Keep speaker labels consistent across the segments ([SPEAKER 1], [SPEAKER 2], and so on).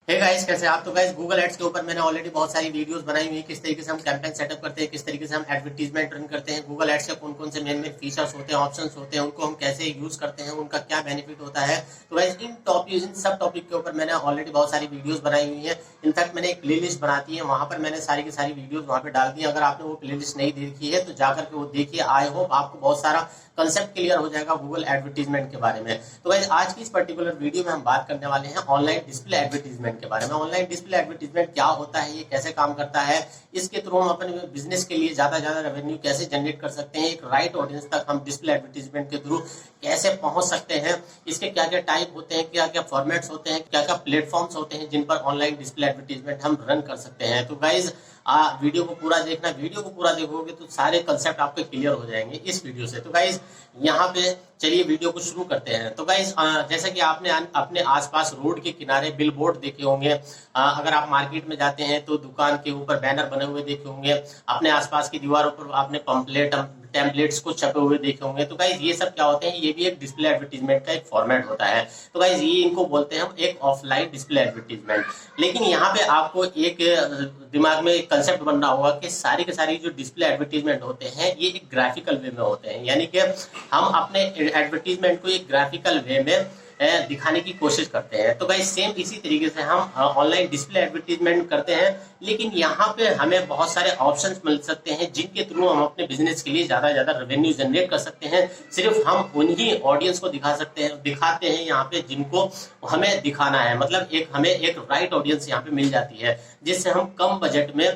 [SPEAKER 1] Hey guys, कैसे आप? तो गाइस, गूगल एड्स के ऊपर मैंने ऑलरेडी बहुत सारी वीडियोस बनाई हुई है। किस तरीके से हम कैंपेन सेटअप करते हैं, किस तरीके से हम एडवर्टीजमेंट रन करते हैं, गूगल एड्स के कौन कौन से मेन मेन फीचर्स होते हैं, ऑप्शंस होते हैं, उनको हम कैसे यूज करते हैं, उनका क्या बेनिफिट होता है। तो गाइस, इन सब टॉपिक के ऊपर मैंने ऑलरेडी बहुत सारी वीडियोस बनाई हुई है। इनफैक्ट मैंने एक प्ले लिस्ट बनाती है, वहां पर मैंने सारी की सारी वीडियोज वहां पर डाल दी। अगर आपने वो प्ले लिस्ट नहीं देखी है तो जाकर के वो देखिए। आई होप आपको बहुत सारा कंसेप्ट क्लियर हो जाएगा गूगल एडवर्टीजमेंट के बारे में। तो गाइस, आज की इस पर्टिकुलर वीडियो में हम बात करने वाले हैं ऑनलाइन डिस्प्ले एडवर्टीजमेंट के बारे में। ऑनलाइन डिस्प्ले एडवर्टीजमेंट क्या होता है, ये कैसे काम करता है, इसके थ्रू हम अपने बिजनेस के लिए ज्यादा रेवेन्यू कैसे जनरेट कर सकते हैं, एक राइट ऑडियंस तक हम डिस्प्ले एडवर्टीजमेंट के थ्रू कैसे पहुंच सकते हैं, इसके क्या क्या टाइप होते हैं, क्या क्या फॉर्मेट्स होते हैं, क्या क्या प्लेटफॉर्म्स होते हैं जिन पर ऑनलाइन डिस्प्ले एडवर्टीजमेंट हम रन कर सकते हैं। तो गाइज, वीडियो को पूरा देखना। वीडियो को पूरा देखोगे तो सारे कंसेप्ट आपके क्लियर हो जाएंगे इस वीडियो से। तो गाइज, यहाँ पे चलिए वीडियो को शुरू करते हैं। तो गाइज, जैसा कि आपने अपने आसपास रोड के किनारे बिलबोर्ड देखे होंगे, अगर आप मार्केट में जाते हैं तो दुकान के ऊपर बैनर बने हुए देखे होंगे, अपने आसपास की दीवारों पर आपने टेम्पलेट्स को छपे हुए देखे होंगे। तो गाइज, ये सब क्या होते हैं, ये भी एक डिस्प्ले एडवर्टीजमेंट का एक फॉर्मेट होता है। तो गाइज, ये इनको बोलते हैं हम एक ऑफलाइन डिस्प्ले एडवर्टीजमेंट। लेकिन यहाँ पे आपको एक दिमाग में एक कंसेप्ट बनना होगा कि सारी के सारी जो डिस्प्ले एडवर्टीजमेंट होते हैं ये एक ग्राफिकल वे में होते हैं, यानी कि हम अपने एडवर्टीजमेंट को एक ग्राफिकल वे में दिखाने की कोशिश करते हैं। तो गाइस, सेम इसी तरीके से हम ऑनलाइन डिस्प्ले एडवर्टीजमेंट करते हैं, लेकिन यहाँ पे हमें बहुत सारे ऑप्शंस मिल सकते हैं जिनके थ्रू हम अपने बिजनेस के लिए ज्यादा रेवेन्यू जनरेट कर सकते हैं। सिर्फ हम उन्हीं ऑडियंस को दिखाते हैं यहाँ पे जिनको हमें दिखाना है। मतलब हमें एक राइट ऑडियंस यहाँ पे मिल जाती है, जिससे हम कम बजट में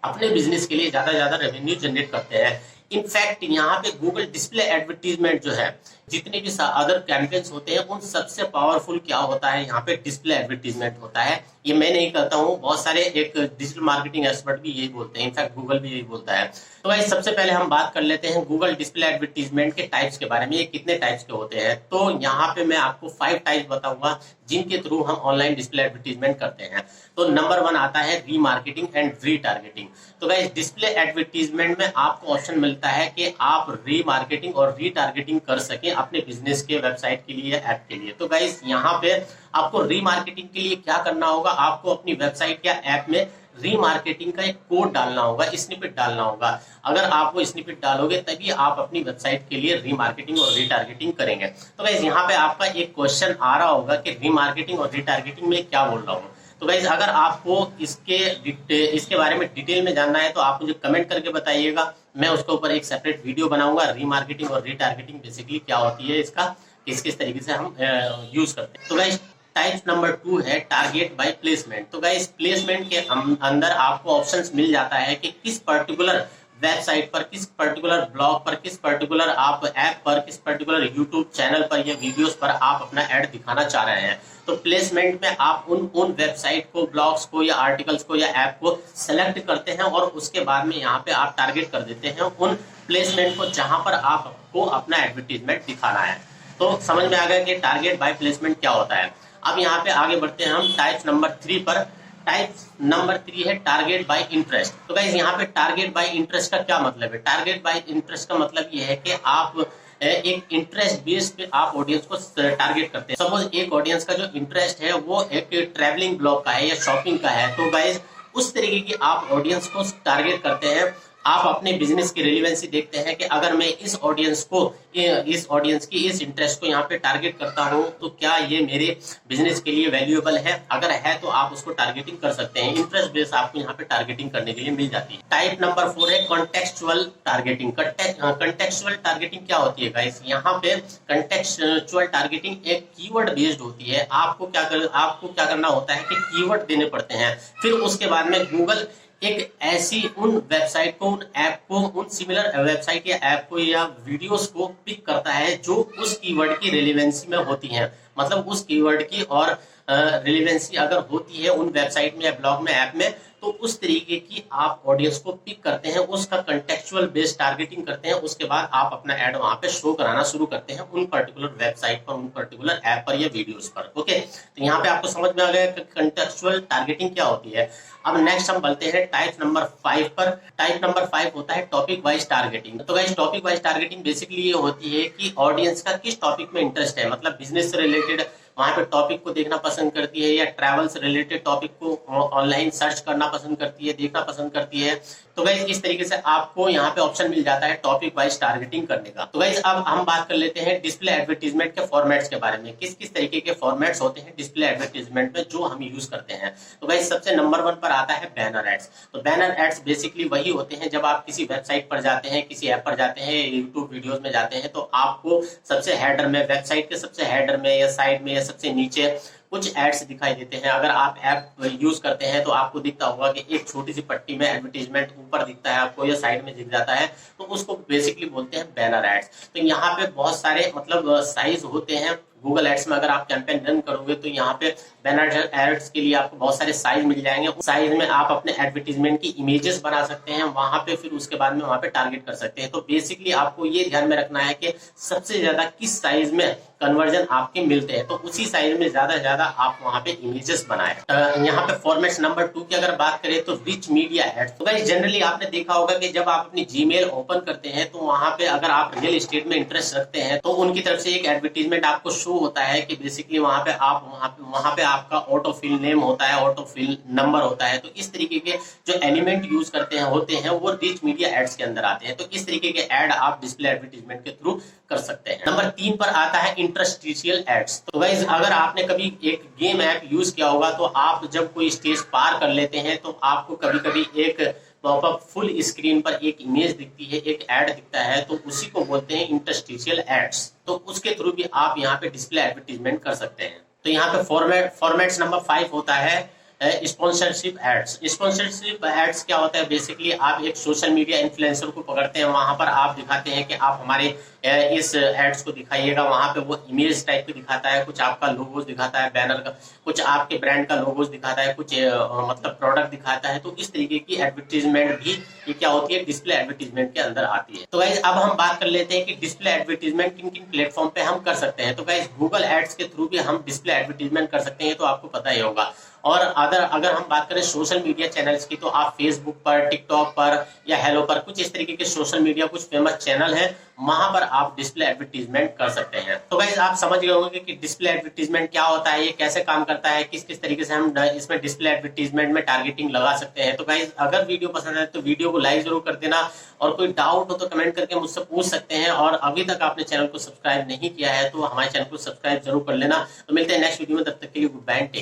[SPEAKER 1] अपने बिजनेस के लिए ज्यादा रेवेन्यू जनरेट करते हैं। इनफैक्ट यहाँ पे गूगल डिस्प्ले एडवर्टीजमेंट जो है, जितने भी अदर कैंपेन्स होते हैं उन सबसे पावरफुल क्या होता है, यहाँ पे डिस्प्ले एडवर्टीजमेंट होता है। ये मैं नहीं कहता हूँ, बहुत सारे एक डिजिटल मार्केटिंग एक्सपर्ट भी यही बोलते हैं, इनफैक्ट गूगल भी यही बोलता है। तो भाई, सबसे पहले हम बात कर लेते हैं गूगल डिस्प्ले एडवर्टीजमेंट के टाइप्स के बारे में। ये कितने टाइप्स के होते हैं, तो यहाँ पे मैं आपको 5 टाइप्स बताऊंगा जिनके थ्रू हम ऑनलाइन डिस्प्ले एडवर्टीजमेंट करते हैं। तो नंबर 1 आता है रीमार्केटिंग एंड रीटारगेटिंग। तो गाइस, डिस्प्ले एडवर्टीजमेंट में आपको ऑप्शन मिलता है कि आप रीमार्केटिंग और रीटारगेटिंग कर सकें अपने बिजनेस के वेबसाइट के लिए, ऐप के लिए। तो गाइस, यहाँ पे आपको रीमार्केटिंग के लिए क्या करना होगा, आपको अपनी वेबसाइट या ऐप में रीमार्केटिंग का एक कोड डालना होगा, स्निपेट डालना होगा। अगर आप वो स्निपेट डालोगे तभी आप अपनी वेबसाइट के लिए रीमार्केटिंग और रीटारगेटिंग करेंगे। तो गाइस, यहाँ पे आपका एक क्वेश्चन आ रहा होगा कि रीमार्केटिंग और रीटारगेटिंग में क्या बोल रहा हूँ। तो गाइस, अगर आपको इसके बारे में डिटेल में जानना है तो आप मुझे कमेंट करके बताइएगा, मैं उसके ऊपर एक सेपरेट वीडियो बनाऊंगा। रीमार्केटिंग और रीटारगेटिंग बेसिकली क्या होती है, इसका किस तरीके से हम यूज करते हैं। तो गाइस, टाइप नंबर 2 है टारगेट बाय प्लेसमेंट। तो गाइस, प्लेसमेंट के अंदर आपको ऑप्शंस मिल जाता है कि किस पर्टिकुलर वेबसाइट पर, किस पर्टिकुलर ब्लॉग पर, किस पर्टिकुलर आप ऐप पर, किस पर्टिकुलर यूट्यूब चैनल पर या वीडियोस पर आप अपना ऐड दिखाना चाह रहे हैं। तो प्लेसमेंट में आप उन वेबसाइट को, ब्लॉग्स को या आर्टिकल्स को या ऐप को सेलेक्ट करते हैं और उसके बाद में यहाँ पे आप टारगेट कर देते हैं उन प्लेसमेंट को जहां पर आपको अपना एडवर्टीजमेंट दिखाना है। तो समझ में आ गया कि टारगेट बाय प्लेसमेंट क्या होता है। अब यहाँ पे आगे बढ़ते हैं हम टाइप नंबर 3 पर। टाइप नंबर 3 है टारगेट बाय इंटरेस्ट। तो गाइस, यहाँ पे टारगेट बाय इंटरेस्ट का क्या मतलब है? टारगेट बाय इंटरेस्ट का मतलब ये है कि आप एक इंटरेस्ट बेस पे आप ऑडियंस को टारगेट करते हैं। सपोज एक ऑडियंस का जो इंटरेस्ट है वो एक ट्रैवलिंग ब्लॉग का है या शॉपिंग का है, तो गाइस उस तरीके की आप ऑडियंस को टारगेट करते हैं। आप अपने बिजनेस की रिलेवेंसी देखते हैं कि अगर मैं इस ऑडियंस की इस इंटरेस्ट को यहाँ पे टारगेट करता हूँ तो क्या ये मेरे बिजनेस के लिए वैल्यूएबल है। अगर है तो आप उसको टारगेटिंग कर सकते हैं। इंटरेस्ट बेस आपको यहाँ पे टारगेटिंग करने के लिए मिल जाती है। टाइप नंबर 4 है कॉन्टेक्चुअल टारगेटिंग। कॉन्टेक्चुअल टारगेटिंग क्या होती है गाइस? यहाँ पे कॉन्टेक्चुअल टारगेटिंग एक कीवर्ड बेस्ड होती है। आपको क्या करना होता है कि कीवर्ड देने पड़ते हैं, फिर उसके बाद में गूगल एक ऐसी उन वेबसाइट को, उन ऐप को, उन सिमिलर वेबसाइट या ऐप को या वीडियोस को पिक करता है जो उस कीवर्ड की रेलेवेंसी में होती हैं। मतलब उस कीवर्ड की और रेलेवेंसी अगर होती है उन वेबसाइट में या ब्लॉग में, ऐप में, तो उस तरीके की आप ऑडियंस को पिक करते हैं, उसका कंटेक्चुअल बेस्ड टारगेटिंग करते हैं। उसके बाद आप अपना ऐड वहां पे शो कराना शुरू करते हैं उन पर्टिकुलर वेबसाइट पर, उन पर्टिकुलर ऐप पर या वीडियोस पर। ओके, तो यहाँ पे आपको समझ में आ गया कि कंटेक्चुअल टारगेटिंग क्या होती है। अब नेक्स्ट हम बढ़ते हैं टाइप नंबर 5 पर। टाइप नंबर 5 होता है टॉपिक वाइज टारगेटिंग। तो guys, topic wise targeting basically ये होती है कि ऑडियंस का किस टॉपिक में इंटरेस्ट है, मतलब बिजनेस से रिलेटेड, वहां पे टॉपिक को देखना पसंद करती है, या ट्रैवल से रिलेटेड टॉपिक को ऑनलाइन सर्च करना पसंद करती है, देखना पसंद करती है। तो गाइज इस तरीके से आपको यहाँ पे ऑप्शन मिल जाता है टॉपिक वाइज टारगेटिंग करने का। तो गाइज अब हम बात कर लेते हैं डिस्प्ले एडवर्टीजमेंट के फॉर्मेट्स के बारे में, किस किस तरीके के फॉर्मेट्स होते हैं डिस्प्ले एडवर्टीजमेंट में जो हम यूज करते हैं। तो गाइज सबसे नंबर 1 पर आता है बैनर एड्स। तो बैनर एड्स बेसिकली वही होते हैं जब आप किसी वेबसाइट पर जाते हैं, किसी ऐप पर जाते हैं, यूट्यूब वीडियोस में जाते हैं, तो आपको सबसे हेडर में, वेबसाइट के सबसे हेडर में या साइड में या सबसे नीचे कुछ एड्स दिखाई देते हैं। अगर आप ऐप यूज करते हैं तो आपको दिखता होगा कि एक छोटी सी पट्टी में एडवर्टीजमेंट ऊपर दिखता है आपको या साइड में दिख जाता है, तो उसको बेसिकली बोलते हैं बैनर एड्स। तो यहाँ पे बहुत सारे मतलब साइज होते हैं। गूगल एड्स में अगर आप कैंपेन रन करोगे तो यहाँ पे बैनर एड्स के लिए आपको बहुत सारे साइज मिल जाएंगे। उस साइज में आप अपने एडवर्टीजमेंट की इमेजेस बना सकते हैं, वहां पे फिर उसके बाद में वहां पे टारगेट कर सकते हैं। तो बेसिकली आपको ये ध्यान में रखना है कि सबसे ज्यादा किस साइज में कन्वर्जन आपके मिलते हैं, तो उसी साइज में ज्यादा से ज्यादा आप वहां पे इमेजेस बनाएं। यहाँ पे फॉर्मेट नंबर 2 की अगर बात करें तो रिच मीडिया एड्स। तो भाई जनरली आपने देखा होगा कि जब आप अपनी जीमेल ओपन करते हैं तो वहां पे अगर आप रियल एस्टेट में इंटरेस्ट रखते हैं तो उनकी तरफ से एक एडवर्टीजमेंट आपको शो होता है कि बेसिकली वहां पे आपका ऑटो फिल नेम होता है, ऑटो फिल नंबर होता है। तो इस तरीके के जो एलिमेंट यूज करते हैं होते हैं वो रिच मीडिया एड्स के अंदर आते हैं। तो इस तरीके के एड आप डिस्प्ले एडवर्टीजमेंट के थ्रू कर सकते हैं। नंबर 3 पर आता है इंटरस्टिशियल एड्स। तो गाइस अगर आपने कभी एक गेम ऐप यूज किया होगा तो आप जब कोई स्टेज पार कर लेते हैं तो आपको कभी कभी एक पॉपअप फुल स्क्रीन पर एक इमेज दिखती है, एक एड दिखता है, तो उसी को बोलते हैं इंटरस्टिशियल एड्स। तो उसके थ्रू भी आप यहाँ पे डिस्प्ले एडवर्टीजमेंट कर सकते हैं। तो यहाँ पे फॉर्मेट्स नंबर 5 होता है स्पॉन्सरशिप एड्स। स्पॉन्सरशिप एड्स क्या होता है, बेसिकली आप एक सोशल मीडिया इन्फ्लुएंसर को पकड़ते हैं, वहां पर आप दिखाते हैं कि आप हमारे इस एड्स को दिखाइएगा। वहां पे वो इमेज टाइप के दिखाता है, कुछ आपका लोगोस दिखाता है बैनर का, कुछ आपके ब्रांड का लोगोस दिखाता है, कुछ मतलब प्रोडक्ट दिखाता है। तो इस तरीके की एडवर्टीजमेंट भी ये क्या होती है, डिस्प्ले एडवर्टीजमेंट के अंदर आती है। तो गाइज अब हम बात कर लेते हैं कि डिस्प्ले एडवर्टीजमेंट किन किन प्लेटफॉर्म पे हम कर सकते हैं। तो गाइज गूगल एड्स के थ्रू भी हम डिस्प्ले एडवर्टीजमेंट कर सकते हैं, तो आपको पता ही होगा। और अगर हम बात करें सोशल मीडिया चैनल्स की, तो आप फेसबुक पर, टिकटॉक पर या हेलो पर, कुछ इस तरीके के सोशल मीडिया कुछ फेमस चैनल हैं, वहां पर आप डिस्प्ले एडवर्टीजमेंट कर सकते हैं। तो गाइस आप समझ गए होंगे कि डिस्प्ले एडवर्टीजमेंट क्या होता है, ये कैसे काम करता है, किस किस तरीके से हम इसमें डिस्प्ले एडवर्टीजमेंट में टारगेटिंग लगा सकते हैं। तो गाइस अगर वीडियो पसंद है तो वीडियो को लाइक जरूर कर देना, और कोई डाउट हो तो कमेंट करके मुझसे पूछ सकते हैं। और अभी तक आपने चैनल को सब्सक्राइब नहीं किया है तो हमारे चैनल को सब्सक्राइब जरूर कर लेना। तो मिलते हैं नेक्स्ट वीडियो में, तब तक के लिए गुड बाय, टेक केयर।